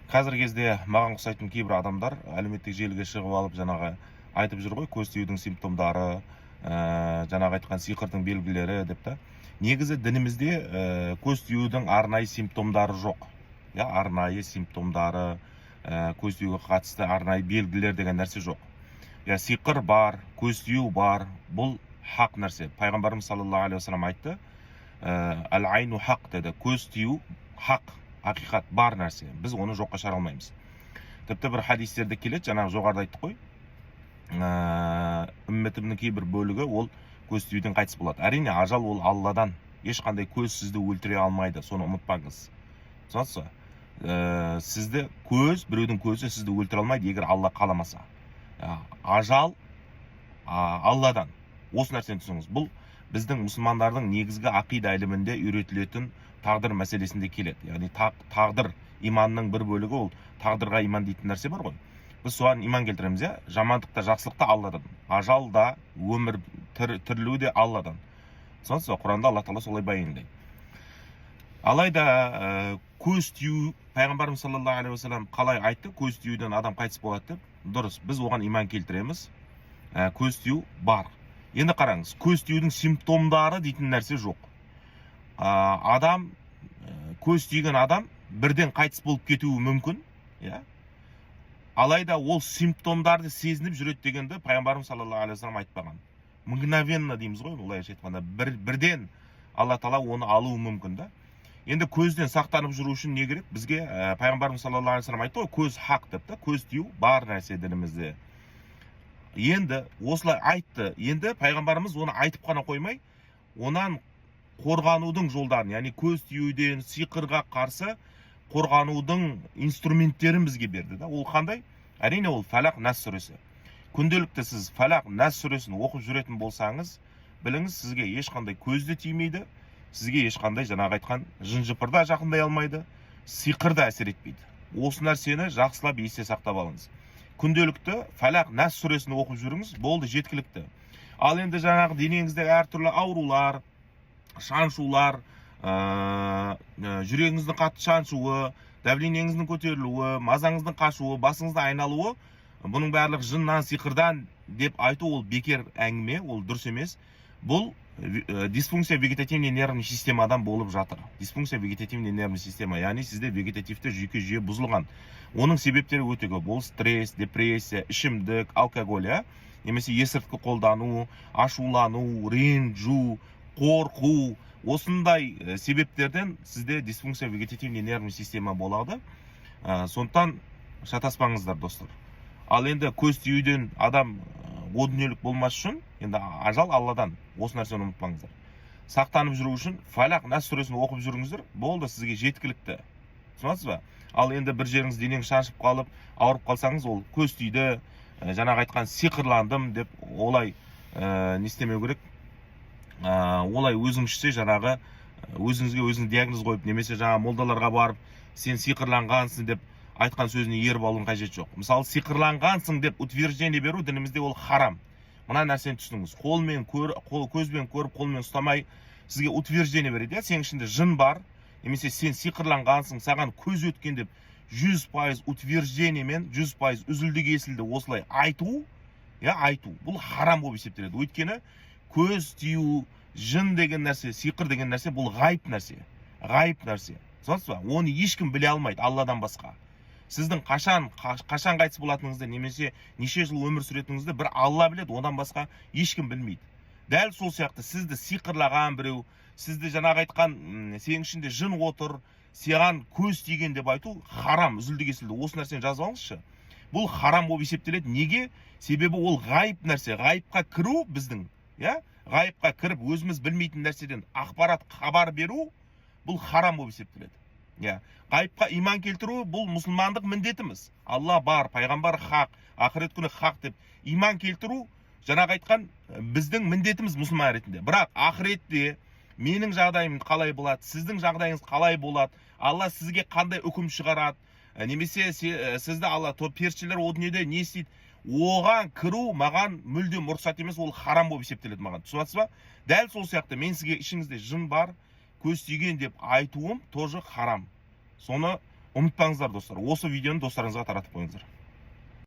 Қазіргі кезде маған ұқсайтын кейбір адамдар әлеуметтік желіге шығып алып жаңағы айтып жүр ғой, көз тиюдің симптомдары, жаңағы айтқан сиқырдың белгілері деп та. Негізі дінімізде көз тиюдің арнайы симптомдары жоқ. Арнайы симптомдары, көз тиюге қатысты арнайы белгілер деген нәрсе жоқ. Сиқыр бар, көз тию бар, бұл хақ нәрсе. Пайғамбарымыз саллаллаху алейхи уассалам айтты, әл-айну хақ деді, көз тию хақ, ақиқат бар нәрсе. Біз оны жоққа шығара алмаймыз. Тіпті бір хадистерде келеді, жаңағы жоғарыда айттық қой, үмметімнің кейбір бөлігі ол көз тиюден қайтыс болады. Әрине, ажал ол Алладан. Ешқандай көз сізді өлтіре алмайды, соны ұмытпаңыз. Түсінесіз ба? Сізді біреудің көзі сізді өлтіре алмайды, егер Алла қаламаса. Ажал Алладан. Осы нәрсені түсініңіз. Бұл біздің мұсылмандардың негізгі ақида ілімінде үйретілетін тағдыр мәселесінде келеді. Яғни тағдыр иманның бір бөлігі, ол тағдырға иман дейтін нәрсе бар ғой. Біз соған иман келтіреміз, жамандық та жақсылық та Алладан. Ажал да, өмір тірілу де Алладан. Түсінесіз ба? Құранда Алла Тағала солай баяндайды. Алайда көз тию, пайғамбарымыз саллаллаху алейхи уассалам қалай айтты, көз тиюден адам қайтыс болады деп? Дұрыс, біз оған иман келтіреміз. Көз тию бар. Енді қараңыз, көз тиюдің симптомдары дейтін нәрсе жоқ. Көз тиген адам бірден қайтыс болып кетуі мүмкін. Алайда ол симптомдарды сезініп жүреді дегенді пайғамбарымыз саллаллаху алейхи уассалам айтпаған. Мгновенно дейміз ғой, олайша айтқанда, бірден Алла Тағала оны алуы мүмкін да. Енді көзден сақтанып жүру үшін не керек? Бізге пайғамбарымыз саллаллаху алейхи уассалам айтты ғой, көз хақ деп та, көз тию бар нәрсе дінімізде. Енді осылай айтты. Енді пайғамбарымыз оны айтып қана қоймай, онан қорғанудың жолдарын, яғни көз тиюден, сиқырға қарсы қорғанудың инструменттерін бізге берді да. Ол қандай? Әрине ол Фалақ, Нас сүресі. Күнделікті сіз Фалақ, Нас сүресін оқып жүретін болсаңыз, біліңіз, сізге ешқандай көзді тимейді, сізге ешқандай жаңағы айтқан жын-жыпыр да жақындай алмайды, сиқыр да әсер етпейді. Осы нәрсені жақсылап есте сақтап алыңыз. Күнделікті Фалақ, Нас сүресін оқып жүріңіз, болды, жеткілікті. Ал енді жаңағы денеңіздегі әртүрлі аурулар, шаншулар, жүрегіңіздің қатты шаншуы, давлениеңіздің көтерілуі, мазаңыздың қашуы, басыңыздың айналуы, бұның барлық жыннан, сиқырдан деп айту ол бекер әңгіме, ол дұрыс емес. Бұл дисфункция вегетативный нервный системадан болып жатыр. Дисфункция вегетативный нервный система, яғни сізде вегетативті жүйке бұзылған. Оның себептері өте көп. Бұл стресс, депрессия, ішімдік, алкоголь, немесе есірткі қолдану, ашулану, ренжу, қорқу. Осындай себептерден сізде дисфункция вегетативный нервный система болады. Сондықтан шатаспаңыздар, достар. Ал енді көз тиюден адам о дүниелік болмас үшін, енді ажал Алладан. Осы нәрсені ұмытпаңыздар. Сақтанып жүру үшін Фалақ, Нас сүресін оқып жүріңіздер, болды, сізге жеткілікті. Түсінесіз ба? Ал енді бір жеріңіз денең шаншып қалып, ауырып қалсаңыз, ол көз тиді, жаңағы айтқан сиқырландым деп олай не істемеу керек. Олай өзіңізше жаңағы өзіңізге өзіңіз диагноз қойып, немесе жаңа молдаларға барып, сен сиқырланғансың деп айтқан сөзіне еріп алуың қажет жоқ. Мысалы, сиқырланғансың деп утверждение беру дінімізде ол харам. Мына нәрсені түсініңіз. Көзбен көріп, қолмен ұстамай сізге утверждение береді. Сен ішінде жын бар, немесе сен сиқырланғансың, саған көз өткен деп 100% утверждениемен 100% үзілді кесілді осылай айту, бұл харам болып есептеледі. Өйткені көз тию, жын деген нәрсе, сиқыр деген нәрсе, бұл ғайып нәрсе. Ғайып нәрсе. Түсінесіз ба? Оны ешкім біле алмайды Алладан басқа. Сіздің қашан қайтыс болатыныңызды, немесе неше жыл өмір сүретініңізді бір Алла біледі, одан басқа ешкім білмейді. Дәл сол сияқты сізді сиқырлаған біреу, сізді жаңағы айтқан, сенің ішінде жын отыр, саған көз тиген деп айту харам, үзілді кесілді. Осы нәрсені жазып алыңызшы. Бұл харам болып есептеледі. Неге? Себебі ол ғайып нәрсе. Ғайыпқа кіру біздің, ғайыпқа кіріп өзіміз білмейтін нәрседен ақпарат, хабар беру, бұл харам болып есептеледі. Ғайыпқа иман келтіру бұл мұсылмандық міндетіміз. Алла бар, пайғамбар хақ, ақырет күні хақ деп иман келтіру, жаңағы айтқан біздің міндетіміз мұсылман ретінде. Бірақ ақыретте менің жағдайым қалай болады, сіздің жағдайыңыз қалай болады, Алла сізге қандай үкім шығарады, немесе сізді Алла періштелер о дүниеде не істейді, оған кіру маған мүлдем рұқсат емес, ол харам болып есептеледі маған. Түсінесіз ба? Дәл сол сияқты мен сізге ішіңізде жын бар, көз тиген деп айтуым тоже харам. Соны ұмытпаңыздар достар, осы видеоны достарыңызға таратып қойыңыздар.